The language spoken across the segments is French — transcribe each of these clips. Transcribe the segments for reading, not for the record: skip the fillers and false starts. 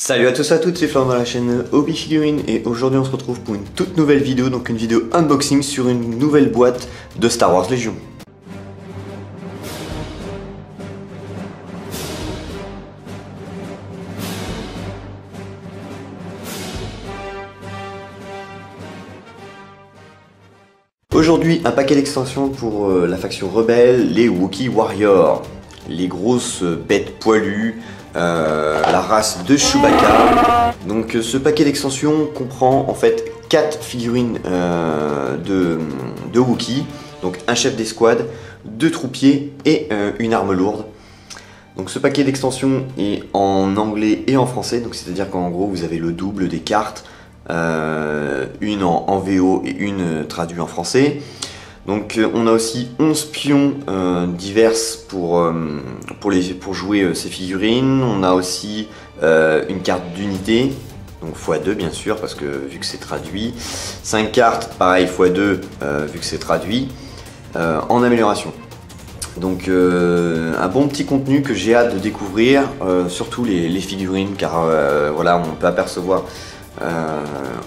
Salut à tous et à toutes, c'est Florent dans la chaîne Hobby Figurines et aujourd'hui on se retrouve pour une toute nouvelle vidéo, donc une vidéo unboxing sur une nouvelle boîte de Star Wars Légion. Aujourd'hui un paquet d'extensions pour la faction rebelle, les Wookiee Warriors, les grosses bêtes poilues, la race de Chewbacca. Donc ce paquet d'extensions comprend en fait 4 figurines de Wookiee, donc un chef d'escouade, 2 troupiers et une arme lourde. Donc ce paquet d'extensions est en anglais et en français, donc c'est-à-dire qu'en gros vous avez le double des cartes, une en VO et une traduite en français. Donc on a aussi 11 pions diverses pour jouer ces figurines. On a aussi une carte d'unité, donc x2 bien sûr, parce que vu que c'est traduit. 5 cartes, pareil x2, vu que c'est traduit, en amélioration. Donc un bon petit contenu que j'ai hâte de découvrir, surtout les figurines, car voilà, on peut apercevoir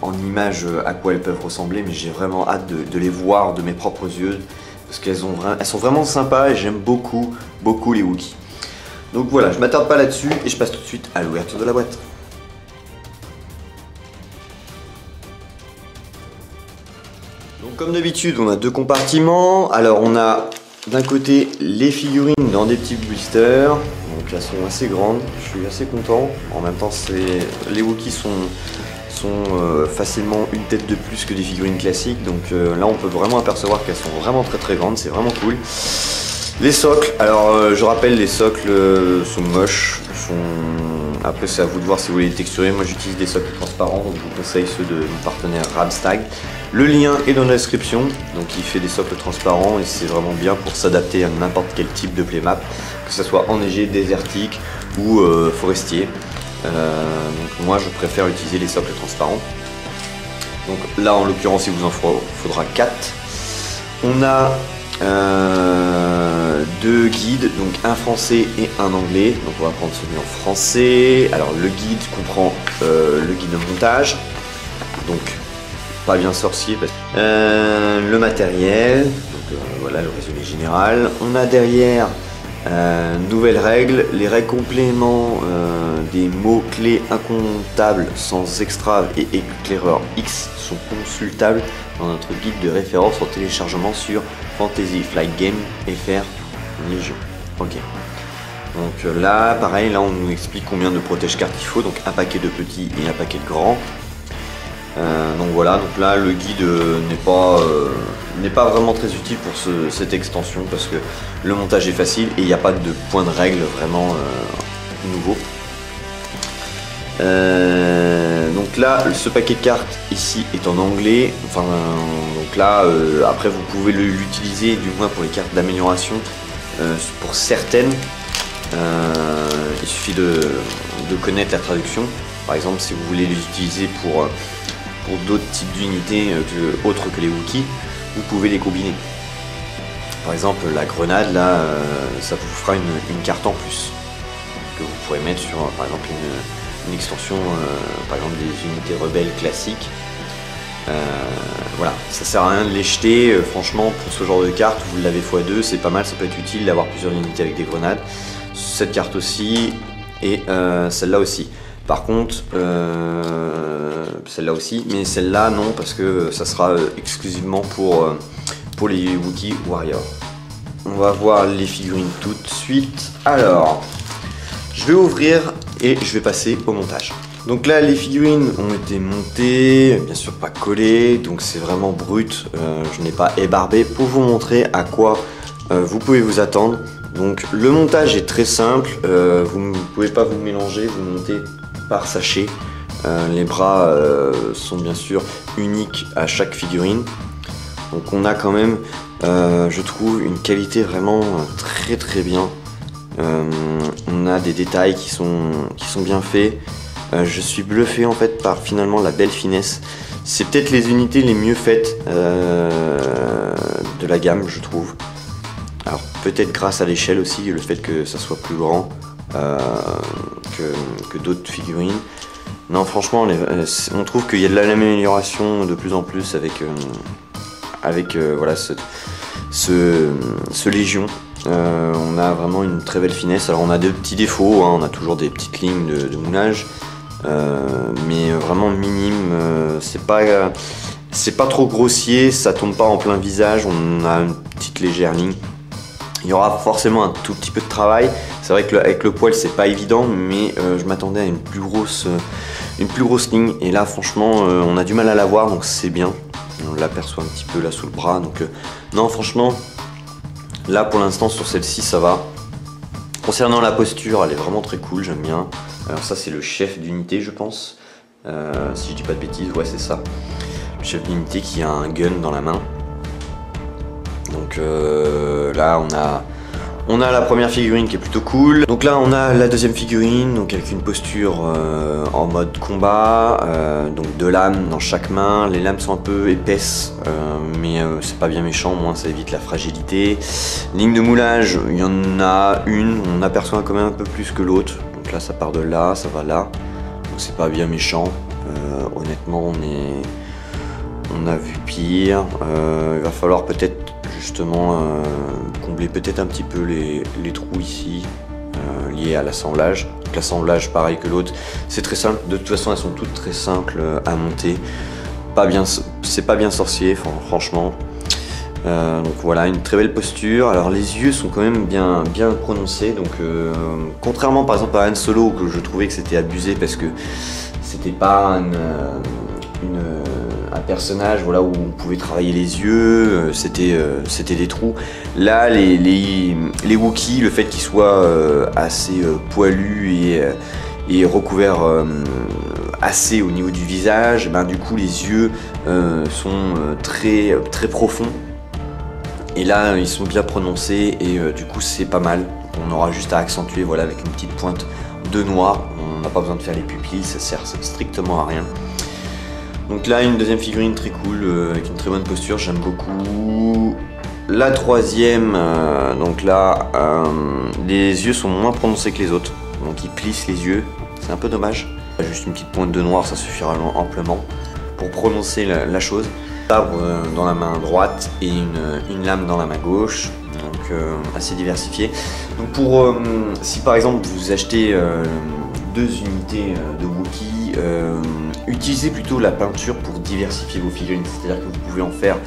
en images à quoi elles peuvent ressembler, mais j'ai vraiment hâte de les voir de mes propres yeux, parce qu'elles sont vraiment sympas et j'aime beaucoup les Wookiees. Donc voilà, je m'attarde pas là-dessus et je passe tout de suite à l'ouverture de la boîte. Donc comme d'habitude, on a 2 compartiments. Alors on a d'un côté les figurines dans des petits blisters, donc elles sont assez grandes, je suis assez content. En même temps, les Wookiees sont facilement une tête de plus que des figurines classiques, donc là on peut vraiment apercevoir qu'elles sont vraiment très grandes, c'est vraiment cool. Les socles, alors je rappelle, les socles sont moches, après c'est à vous de voir si vous voulez les texturer. Moi j'utilise des socles transparents, donc je vous conseille ceux de mon partenaire Ramstag. Le lien est dans la description, donc il fait des socles transparents et c'est vraiment bien pour s'adapter à n'importe quel type de playmap, que ce soit enneigé, désertique ou forestier. Donc moi je préfère utiliser les socles transparents. Donc là en l'occurrence il vous en faudra 4. On a 2 guides, donc un français et un anglais. Donc on va prendre celui en français. Alors le guide comprend le guide de montage, donc pas bien sorcier, le matériel, donc voilà le résumé général. On a derrière nouvelles règles, les règles complément des mots-clés incomptables sans extra et éclaireur X sont consultables dans notre guide de référence en téléchargement sur Fantasy Flight Game FR Légion. Ok. Donc là, pareil, là on nous explique combien de protège-cartes il faut, donc un paquet de petits et un paquet de grands. Donc voilà, donc là le guide n'est pas vraiment très utile pour cette extension parce que le montage est facile et il n'y a pas de point de règle vraiment nouveau. Donc là, ce paquet de cartes ici est en anglais. Enfin, donc là, après vous pouvez l'utiliser du moins pour les cartes d'amélioration pour certaines. Il suffit de connaître la traduction. Par exemple, si vous voulez les utiliser pour d'autres types d'unités autres que les Wookiees, vous pouvez les combiner. Par exemple, la grenade, là, ça vous fera une carte en plus que vous pourrez mettre sur, par exemple, une extension, par exemple des unités rebelles classiques. Voilà, ça sert à rien de les jeter. Franchement, pour ce genre de carte, vous l'avez x2, c'est pas mal, ça peut être utile d'avoir plusieurs unités avec des grenades. Cette carte aussi et celle-là aussi. Par contre, celle-là aussi, mais celle-là non, parce que ça sera exclusivement pour les Wookiee Warriors. On va voir les figurines tout de suite. Alors, je vais ouvrir et je vais passer au montage. Donc là, les figurines ont été montées, bien sûr pas collées, donc c'est vraiment brut. Je n'ai pas ébarbé pour vous montrer à quoi vous pouvez vous attendre. Donc le montage est très simple, vous ne pouvez pas vous mélanger, vous montez par sachet. Les bras sont bien sûr uniques à chaque figurine. Donc on a quand même, je trouve, une qualité vraiment très bien. On a des détails qui sont bien faits. Je suis bluffé en fait par finalement la belle finesse. C'est peut-être les unités les mieux faites de la gamme, je trouve. Alors peut-être grâce à l'échelle aussi, le fait que ça soit plus grand que d'autres figurines. Non, franchement, on trouve qu'il y a de l'amélioration de plus en plus avec voilà, ce Légion. On a vraiment une très belle finesse. Alors on a des petits défauts, hein, on a toujours des petites lignes de moulage, mais vraiment minime. C'est pas trop grossier, ça tombe pas en plein visage, on a une petite légère ligne. Il y aura forcément un tout petit peu de travail. C'est vrai qu'avec le poil c'est pas évident, mais je m'attendais à une plus grosse ligne. Et là franchement on a du mal à la voir, donc c'est bien. On l'aperçoit un petit peu là sous le bras. Donc non, franchement, là pour l'instant sur celle-ci ça va. Concernant la posture, elle est vraiment très cool, j'aime bien. Alors ça c'est le chef d'unité je pense. Si je dis pas de bêtises, ouais c'est ça. Le chef d'unité qui a un gun dans la main. Donc là on a la première figurine qui est plutôt cool. Donc là on a la deuxième figurine, donc avec une posture en mode combat, donc 2 lames dans chaque main. Les lames sont un peu épaisses, mais c'est pas bien méchant, au moins ça évite la fragilité. Ligne de moulage, il y en a une, on aperçoit quand même un peu plus que l'autre. Donc là ça part de là, ça va là, donc c'est pas bien méchant. Honnêtement on a vu pire. Il va falloir peut-être justement combler peut-être un petit peu les trous ici liés à l'assemblage. Donc l'assemblage pareil que l'autre, c'est très simple, de toute façon elles sont toutes très simples à monter. C'est pas bien sorcier franchement. Donc voilà, une très belle posture. Alors les yeux sont quand même bien prononcés, donc contrairement par exemple à Han Solo que je trouvais que c'était abusé parce que c'était pas un personnage voilà, où on pouvait travailler les yeux, c'était des trous. Là, les Wookiees, le fait qu'ils soient assez poilus et recouverts assez au niveau du visage, ben, du coup les yeux sont très profonds. Et là, ils sont bien prononcés et du coup c'est pas mal. On aura juste à accentuer voilà, avec une petite pointe de noir. On n'a pas besoin de faire les pupilles, ça sert strictement à rien. Donc là une deuxième figurine très cool avec une très bonne posture, j'aime beaucoup. La troisième, donc là les yeux sont moins prononcés que les autres, donc ils plissent les yeux, c'est un peu dommage. Juste une petite pointe de noir, ça suffira amplement pour prononcer la chose. Sabre dans la main droite et une lame dans la main gauche, donc assez diversifié. Donc si par exemple vous achetez 2 unités de Wookiee, utilisez plutôt la peinture pour diversifier vos figurines, c'est-à-dire que vous pouvez en faire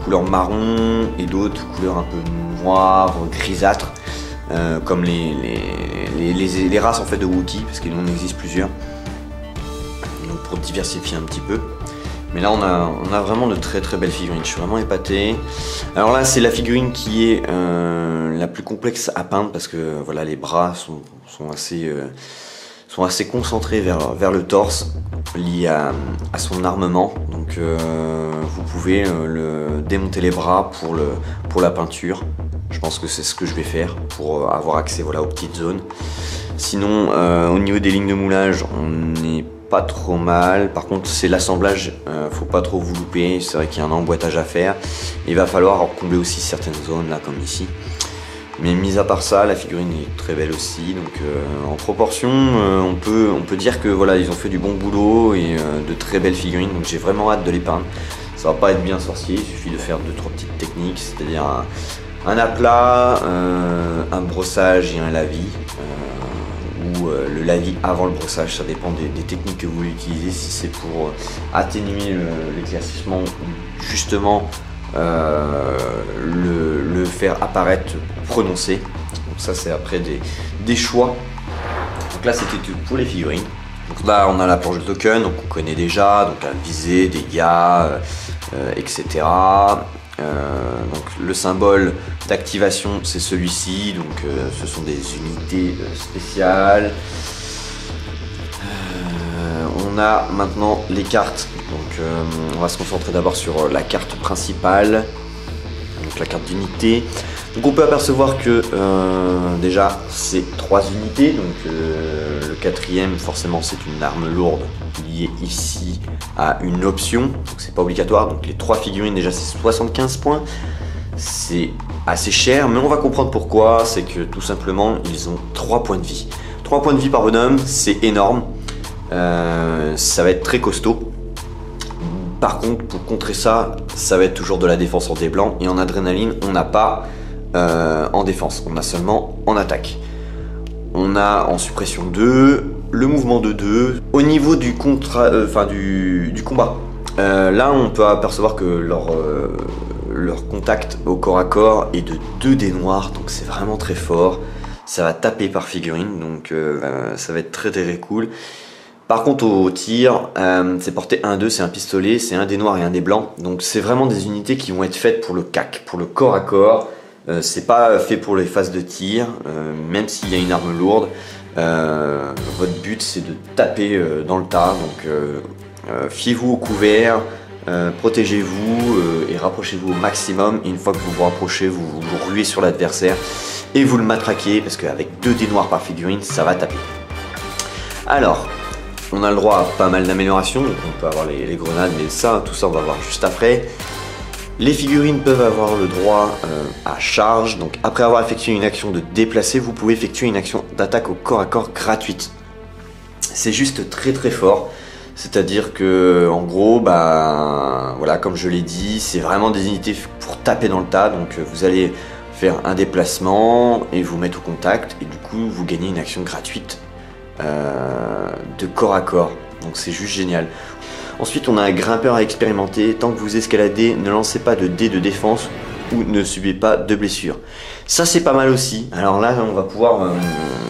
couleur marron et d'autres couleurs un peu noires, grisâtres, comme les races en fait de Wookiee, parce qu'il en existe plusieurs, donc pour diversifier un petit peu. Mais là on a vraiment de très belles figurines, je suis vraiment épaté. Alors là c'est la figurine qui est la plus complexe à peindre parce que voilà, les bras sont assez concentrés vers le torse, lié à son armement. Donc vous pouvez démonter les bras pour la peinture. Je pense que c'est ce que je vais faire pour avoir accès voilà, aux petites zones. Sinon au niveau des lignes de moulage, on est pas trop mal. Par contre c'est l'assemblage, faut pas trop vous louper, c'est vrai qu'il y a un emboîtage à faire. Il va falloir combler aussi certaines zones là comme ici. Mais mis à part ça, la figurine est très belle aussi, donc en proportion on peut dire que voilà, ils ont fait du bon boulot et de très belles figurines, donc j'ai vraiment hâte de les peindre. Ça va pas être bien sorcier, il suffit de faire 2-3 petites techniques, c'est-à-dire un aplat, un brossage et un lavis. Ou le lavis avant le brossage, ça dépend des techniques que vous voulez utiliser, si c'est pour atténuer l'éclaircissement ou justement le faire apparaître prononcé. Donc ça c'est après des choix. Donc là c'était tout pour les figurines. Donc là on a la planche de token, donc on connaît déjà, donc la visée, dégâts, etc. Donc le symbole d'activation c'est celui-ci, donc ce sont des unités spéciales. On a maintenant les cartes, donc on va se concentrer d'abord sur la carte principale, donc la carte d'unité. Donc on peut apercevoir que déjà c'est 3 unités, donc le 4e forcément c'est une arme lourde liée ici à une option, donc c'est pas obligatoire. Donc les 3 figurines déjà c'est 75 points, c'est assez cher, mais on va comprendre pourquoi. C'est que tout simplement ils ont 3 points de vie. 3 points de vie par bonhomme, c'est énorme. Ça va être très costaud. Par contre, pour contrer ça, ça va être toujours de la défense en dés blancs. Et en adrénaline, on n'a pas en défense, on a seulement en attaque. On a en suppression 2, le mouvement de 2. Au niveau du, du combat, là on peut apercevoir que leur contact au corps à corps est de 2 dés noirs, donc c'est vraiment très fort. Ça va taper par figurine, donc ça va être très très cool. Par contre au tir, c'est porté 1-2, c'est un pistolet, c'est un dé noir et un dé blanc. Donc c'est vraiment des unités qui vont être faites pour le CAC, pour le corps à corps. C'est pas fait pour les phases de tir, même s'il y a une arme lourde. Votre but c'est de taper dans le tas, donc fiez-vous au couvert, protégez-vous et rapprochez-vous au maximum. Et une fois que vous vous rapprochez, vous ruez sur l'adversaire et vous le matraquez, parce qu'avec 2 dés noirs par figurine, ça va taper. Alors, on a le droit à pas mal d'améliorations, donc on peut avoir les grenades, mais ça, tout ça on va voir juste après. Les figurines peuvent avoir le droit à charge, donc après avoir effectué une action de déplacer, vous pouvez effectuer une action d'attaque au corps à corps gratuite. C'est juste très très fort, c'est-à-dire que en gros, bah voilà, comme je l'ai dit, c'est vraiment des unités pour taper dans le tas, donc vous allez faire un déplacement et vous mettre au contact, et du coup vous gagnez une action gratuite de corps à corps, donc c'est juste génial. Ensuite on a un grimpeur à expérimenter. Tant que vous escaladez, ne lancez pas de dés de défense ou ne subez pas de blessures. Ça c'est pas mal aussi. Alors là on va pouvoir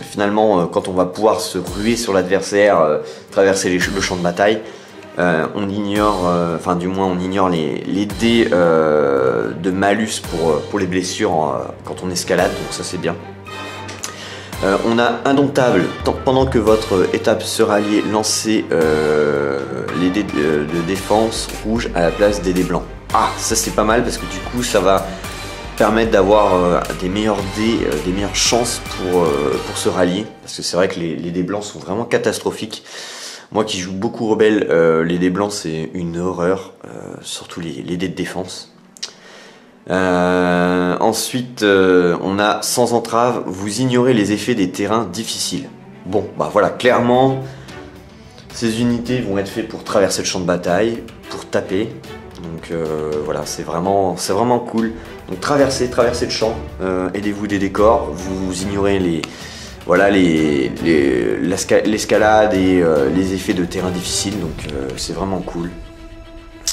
finalement quand on va pouvoir se ruer sur l'adversaire, traverser le champ de bataille, on ignore, enfin du moins on ignore les dés de malus pour les blessures quand on escalade, donc ça c'est bien. On a indomptable, pendant que votre étape sera alliée, lancez les dés de défense rouge à la place des dés blancs. Ah, ça c'est pas mal parce que du coup ça va permettre d'avoir des meilleurs dés, des meilleures chances pour se rallier. Parce que c'est vrai que les dés blancs sont vraiment catastrophiques. Moi qui joue beaucoup rebelle, les dés blancs c'est une horreur, surtout les dés de défense. Ensuite on a sans entrave, vous ignorez les effets des terrains difficiles. Bon bah voilà, clairement ces unités vont être faites pour traverser le champ de bataille, pour taper, donc voilà, c'est vraiment cool. Donc traversez le champ, aidez-vous des décors, vous ignorez l'escalade et les effets de terrain difficile, donc c'est vraiment cool.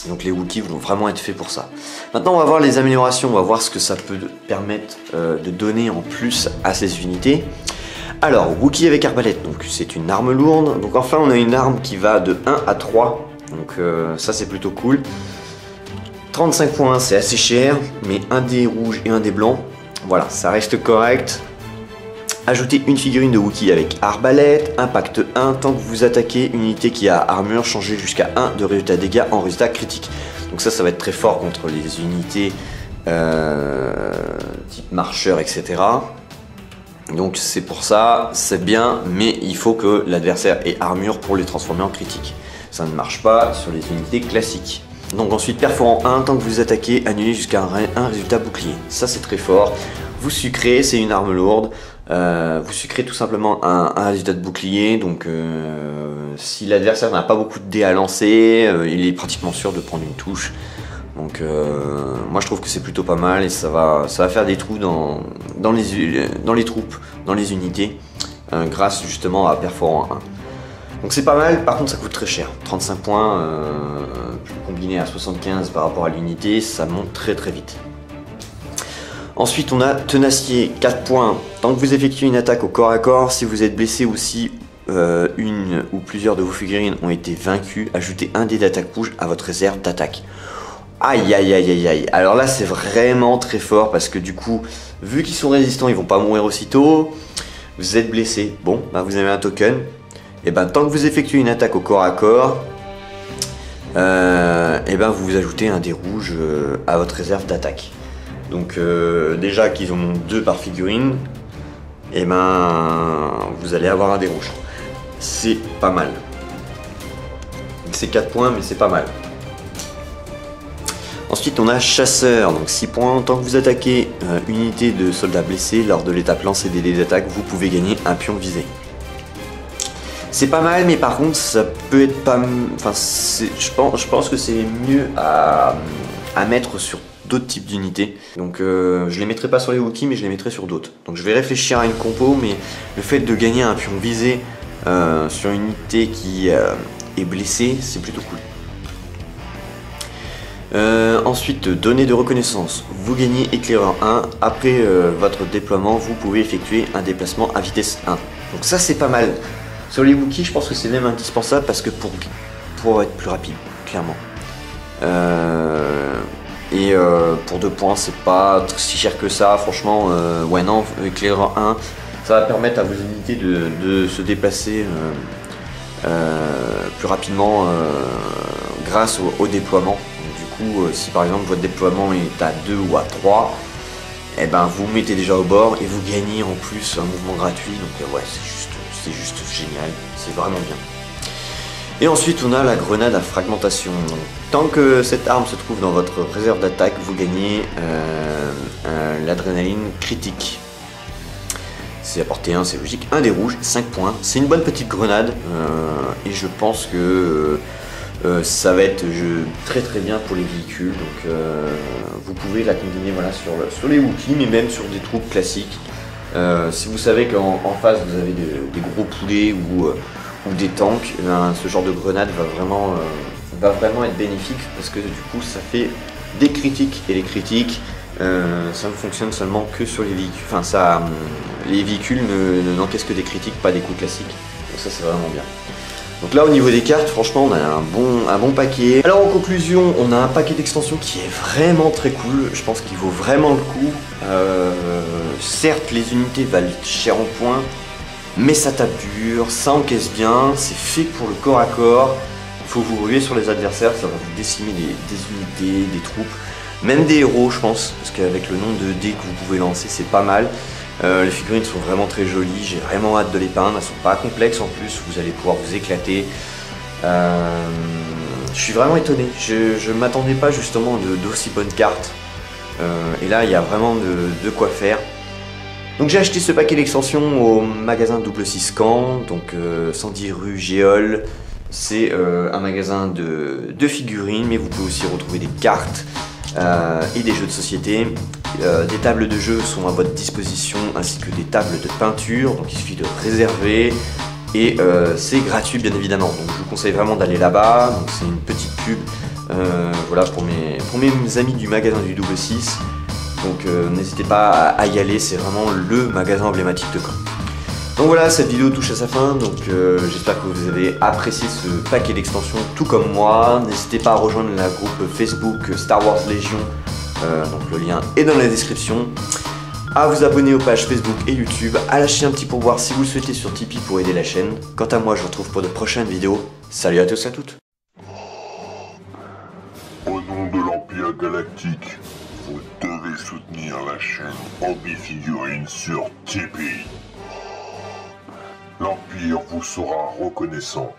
Donc les Wookiees vont vraiment être faits pour ça. Maintenant on va voir les améliorations, on va voir ce que ça peut permettre de donner en plus à ces unités. Alors Wookiee avec arbalète, donc c'est une arme lourde. Donc enfin on a une arme qui va de 1 à 3. Donc ça c'est plutôt cool. 35 points, c'est assez cher, mais un dé rouge et un dé blanc, voilà, ça reste correct. Ajoutez une figurine de Wookiee avec arbalète, impact 1, tant que vous attaquez une unité qui a armure, changez jusqu'à 1 de résultat dégâts en résultat critique. Donc ça va être très fort contre les unités type marcheur, etc. Donc c'est pour ça, c'est bien, mais il faut que l'adversaire ait armure pour les transformer en critique. Ça ne marche pas sur les unités classiques. Donc ensuite, perforant 1, tant que vous attaquez, annulez jusqu'à un résultat bouclier. Ça c'est très fort. Vous sucrez, c'est une arme lourde. Vous sucrez tout simplement un résultat de bouclier, donc si l'adversaire n'a pas beaucoup de dés à lancer, il est pratiquement sûr de prendre une touche. Donc moi je trouve que c'est plutôt pas mal et ça va faire des trous dans les troupes, dans les unités, grâce justement à perforant 1. Donc c'est pas mal, par contre ça coûte très cher. 35 points combiné à 75 par rapport à l'unité, ça monte très très vite. Ensuite on a tenacier, 4 points, tant que vous effectuez une attaque au corps à corps, si vous êtes blessé ou si une ou plusieurs de vos figurines ont été vaincues, ajoutez un dé d'attaque rouge à votre réserve d'attaque. Aïe aïe aïe aïe aïe, alors là c'est vraiment très fort parce que du coup, vu qu'ils sont résistants, ils vont pas mourir aussitôt, vous êtes blessé, bon, bah vous avez un token, et ben tant que vous effectuez une attaque au corps à corps, et ben vous ajoutez un dé rouge à votre réserve d'attaque. Donc déjà qu'ils ont 2 par figurine, et ben vous allez avoir un dé rouge. C'est pas mal. C'est 4 points mais c'est pas mal. Ensuite on a chasseur, donc 6 points. Tant que vous attaquez une unité de soldats blessés, lors de l'étape lancer des dés d'attaque, vous pouvez gagner un pion visé. C'est pas mal, mais par contre ça peut être pas... Enfin, je pense que c'est mieux à mettre sur d'autres types d'unités. Donc je les mettrai pas sur les Wookiees, mais je les mettrai sur d'autres. Donc je vais réfléchir à une compo, mais le fait de gagner un pion visé sur une unité qui est blessée, c'est plutôt cool. Ensuite, données de reconnaissance. Vous gagnez éclaireur 1. Après votre déploiement, vous pouvez effectuer un déplacement à vitesse 1. Donc ça c'est pas mal. Sur les Wookiees, je pense que c'est même indispensable parce que pour être plus rapide, clairement. Pour 2 points, c'est pas si cher que ça, franchement. Ouais, non, éclaireur 1, ça va permettre à vos unités de se déplacer plus rapidement grâce au déploiement. Donc, du coup, si par exemple votre déploiement est à 2 ou à 3, et ben vous mettez déjà au bord et vous gagnez en plus un mouvement gratuit. Donc ouais, c'est juste génial, c'est vraiment bien. Et ensuite on a la grenade à fragmentation. Donc, tant que cette arme se trouve dans votre réserve d'attaque, vous gagnez l'adrénaline critique. C'est à portée 1, c'est logique. 1 des rouges, 5 points. C'est une bonne petite grenade et je pense que ça va être très bien pour les véhicules. Donc vous pouvez la combiner voilà, sur les Wookiees, mais même sur des troupes classiques. Si vous savez qu'en face vous avez des gros poulets ou des tanks, ce genre de grenade va vraiment être bénéfique parce que du coup ça fait des critiques et les critiques ça ne fonctionne seulement que sur les véhicules. Enfin les véhicules n'encaissent que des critiques, pas des coups classiques. Donc ça c'est vraiment bien. Donc là au niveau des cartes, franchement on a un bon paquet. Alors en conclusion, on a un paquet d'extensions qui est vraiment très cool. Je pense qu'il vaut vraiment le coup. Certes les unités valent cher en points, mais ça tape dur, ça encaisse bien, c'est fait pour le corps à corps. Il faut vous ruer sur les adversaires, ça va vous décimer des unités, des troupes, même des héros je pense, parce qu'avec le nombre de dés que vous pouvez lancer c'est pas mal. Les figurines sont vraiment très jolies, j'ai vraiment hâte de les peindre, elles sont pas complexes en plus, vous allez pouvoir vous éclater. Je suis vraiment étonné, je m'attendais pas justement d'aussi bonnes cartes. Et là il y a vraiment de quoi faire. Donc j'ai acheté ce paquet d'extensions au magasin Double 6 Camp, donc 110 rue Géol. C'est un magasin de figurines, mais vous pouvez aussi retrouver des cartes et des jeux de société. Des tables de jeu sont à votre disposition, ainsi que des tables de peinture, donc il suffit de réserver. Et c'est gratuit bien évidemment, donc je vous conseille vraiment d'aller là-bas. Donc c'est une petite pub voilà, pour mes amis du magasin du Double 6. Donc n'hésitez pas à y aller, c'est vraiment le magasin emblématique de Caen. Donc voilà, cette vidéo touche à sa fin, donc j'espère que vous avez apprécié ce paquet d'extensions tout comme moi. N'hésitez pas à rejoindre la groupe Facebook Star Wars Légion, donc le lien est dans la description. À vous abonner aux pages Facebook et YouTube, à lâcher un petit pourboire si vous le souhaitez sur Tipeee pour aider la chaîne. Quant à moi, je vous retrouve pour de prochaines vidéos. Salut à tous et à toutes. Au nom de l'Empire Galactique, vous devez soutenir la chaîne Hobby Figurines sur Tipeee. L'Empire vous sera reconnaissant.